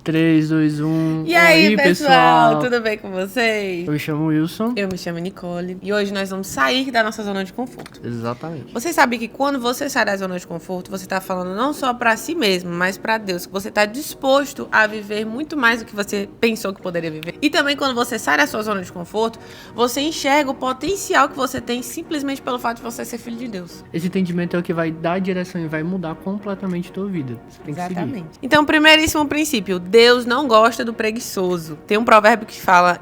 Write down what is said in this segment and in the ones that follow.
3, 2, 1. E aí, pessoal, tudo bem com vocês? Eu me chamo Wilson. Eu me chamo Nicole. E hoje nós vamos sair da nossa zona de conforto. Exatamente. Você sabe que quando você sai da zona de conforto, você tá falando não só pra si mesmo, mas pra Deus, que você tá disposto a viver muito mais do que você pensou que poderia viver. E também quando você sai da sua zona de conforto, você enxerga o potencial que você tem simplesmente pelo fato de você ser filho de Deus. Esse entendimento é o que vai dar a direção e vai mudar completamente a tua vida. Você tem que Exatamente. Então, primeiríssimo princípio, Deus não gosta do preguiçoso. Tem um provérbio que fala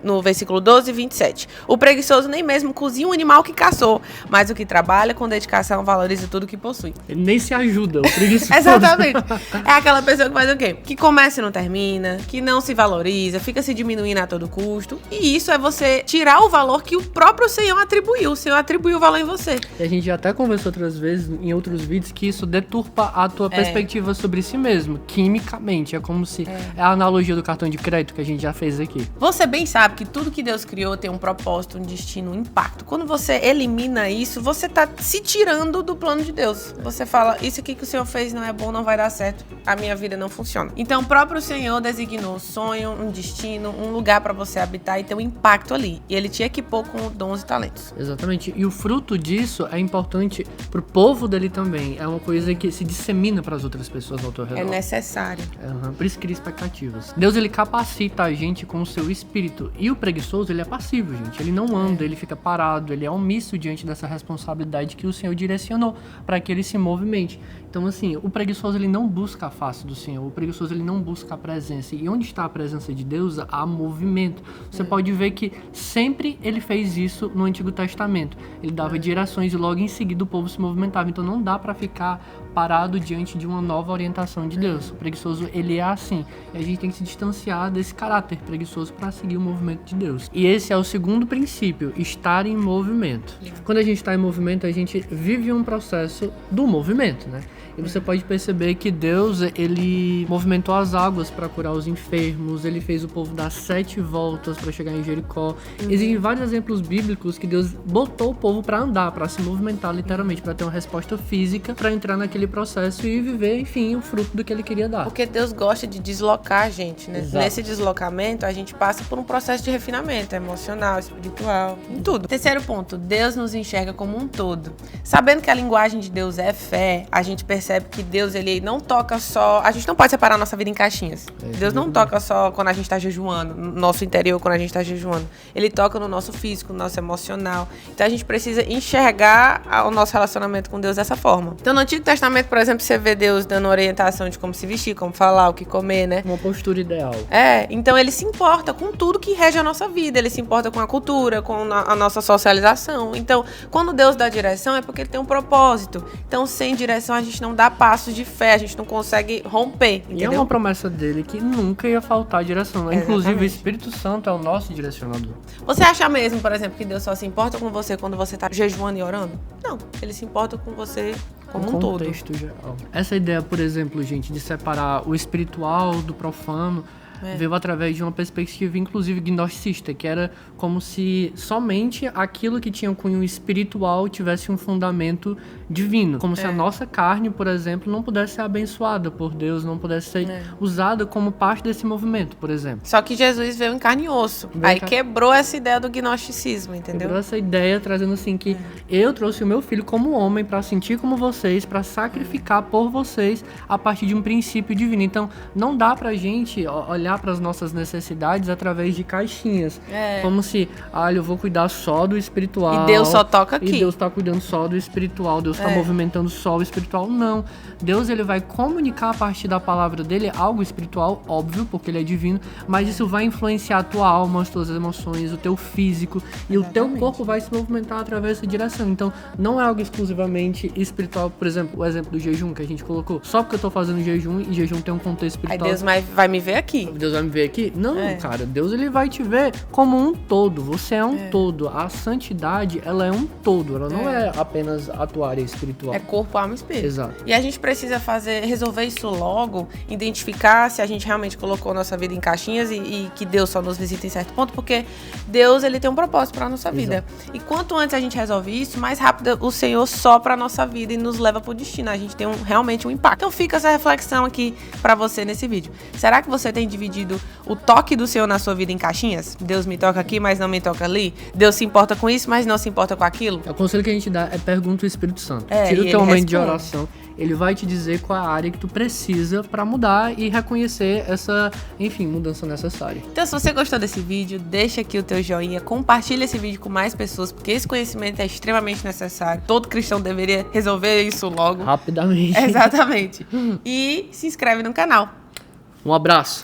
no versículo 12 e 27. O preguiçoso nem mesmo cozinha um animal que caçou, mas o que trabalha com dedicação valoriza tudo que possui. Ele nem se ajuda, o preguiçoso. Exatamente. É aquela pessoa que faz o quê? Que começa e não termina, que não se valoriza, fica se diminuindo a todo custo. E isso é você tirar o valor que o próprio Senhor atribuiu. O Senhor atribuiu o valor em você. E a gente já até conversou outras vezes, em outros vídeos, que isso deturpa a tua perspectiva sobre si mesmo, quimicamente. É como se... É a analogia do cartão de crédito que a gente já fez aqui. Você bem sabe que tudo que Deus criou tem um propósito, um destino, um impacto. Quando você elimina isso, você tá se tirando do plano de Deus. Você fala, isso aqui que o Senhor fez não é bom, não vai dar certo. A minha vida não funciona. Então, o próprio Senhor designou um sonho, um destino, um lugar pra você habitar e ter um impacto ali. E Ele te equipou com dons e talentos. Exatamente. E o fruto disso é importante pro povo dele também. É uma coisa que se dissemina pras outras pessoas ao teu redor. É necessário. Por isso cria expectativas. Deus, ele capacita a gente com o seu espírito. E o preguiçoso, ele é passivo, gente. Ele não anda, ele fica parado, ele é omisso diante dessa responsabilidade que o Senhor direcionou para que ele se movimente. Então, assim, o preguiçoso, ele não busca a face do Senhor. O preguiçoso, ele não busca a presença. E onde está a presença de Deus, há movimento. Você pode ver que sempre ele fez isso no Antigo Testamento. Ele dava direções e logo em seguida o povo se movimentava. Então, não dá para ficar parado diante de uma nova orientação de Deus. O preguiçoso, ele é assim. E a gente tem que se distanciar desse caráter preguiçoso para seguir o movimento de Deus. E esse é o segundo princípio, estar em movimento. Quando a gente está em movimento, a gente vive um processo do movimento, né? E você pode perceber que Deus, ele movimentou as águas para curar os enfermos, ele fez o povo dar 7 voltas para chegar em Jericó. Existem vários exemplos bíblicos que Deus botou o povo para andar, para se movimentar literalmente, para ter uma resposta física, para entrar naquele processo e viver, enfim, o fruto do que ele queria dar. Porque Deus gosta de deslocar a gente, né? Exato. Nesse deslocamento, a gente passa por um processo de refinamento emocional, espiritual, em tudo. Terceiro ponto, Deus nos enxerga como um todo. Sabendo que a linguagem de Deus é fé, a gente percebe que Deus, ele não toca só... A gente não pode separar a nossa vida em caixinhas. Deus não toca só quando a gente tá jejuando, no nosso interior, quando a gente tá jejuando. Ele toca no nosso físico, no nosso emocional. Então, a gente precisa enxergar o nosso relacionamento com Deus dessa forma. Então, no Antigo Testamento, por exemplo, você vê Deus dando orientação de como se vestir, como falar, o que comer, né? Uma postura ideal. Então ele se importa com tudo que rege a nossa vida. Ele se importa com a cultura, com a nossa socialização. Então, quando Deus dá direção, é porque ele tem um propósito. Então, sem direção, a gente não dá passos de fé, a gente não consegue romper, entendeu? E é uma promessa dele que nunca ia faltar direção. Inclusive, o Espírito Santo é o nosso direcionador. Você acha mesmo, por exemplo, que Deus só se importa com você quando você tá jejuando e orando? Não, ele se importa com você como um todo. Contexto geral. Essa ideia, por exemplo, gente, de separar o espiritual do profano, veio através de uma perspectiva, inclusive, gnosticista, que era como se somente aquilo que tinha cunho espiritual tivesse um fundamento divino. Como se a nossa carne, por exemplo, não pudesse ser abençoada por Deus, não pudesse ser usada como parte desse movimento, por exemplo. Só que Jesus veio em carne e osso. Aí quebrou essa ideia do gnosticismo, entendeu? Quebrou essa ideia, trazendo assim que eu trouxe o meu filho como homem para sentir como vocês, para sacrificar por vocês a partir de um princípio divino. Então, não dá pra gente olhar para as nossas necessidades através de caixinhas. Como se, eu vou cuidar só do espiritual. E Deus só toca aqui. E Deus tá cuidando só do espiritual. Deus tá movimentando só o espiritual. Não. Deus, ele vai comunicar a partir da palavra dele algo espiritual, óbvio, porque ele é divino, mas isso vai influenciar a tua alma, as tuas emoções, o teu físico. E o teu corpo vai se movimentar através dessa direção. Então, não é algo exclusivamente espiritual. Por exemplo, o exemplo do jejum que a gente colocou. Só porque eu tô fazendo jejum, e jejum tem um contexto espiritual. Aí Deus vai me ver aqui. Deus vai me ver aqui? Não, cara, Deus ele vai te ver como um todo, você é um todo. A santidade, ela é um todo, ela não é apenas a tua área espiritual. É corpo, alma e espírito. Exato. E a gente precisa resolver isso logo, identificar se a gente realmente colocou nossa vida em caixinhas e que Deus só nos visita em certo ponto, porque Deus, ele tem um propósito pra nossa vida. E quanto antes a gente resolve isso, mais rápido o Senhor sopra a nossa vida e nos leva pro destino. A gente tem realmente um impacto. Então fica essa reflexão aqui pra você nesse vídeo. Será que você tem dividido o toque do Senhor na sua vida em caixinhas? Deus me toca aqui, mas não me toca ali? Deus se importa com isso, mas não se importa com aquilo? O conselho que a gente dá é pergunta o Espírito Santo. É, Tira o e teu ele momento de responde. oração. Ele vai te dizer qual a área que tu precisa pra mudar e reconhecer essa, enfim, mudança necessária. Então, se você gostou desse vídeo, deixa aqui o teu joinha, compartilha esse vídeo com mais pessoas, porque esse conhecimento é extremamente necessário. Todo cristão deveria resolver isso logo. Rapidamente. Exatamente. E se inscreve no canal. Um abraço.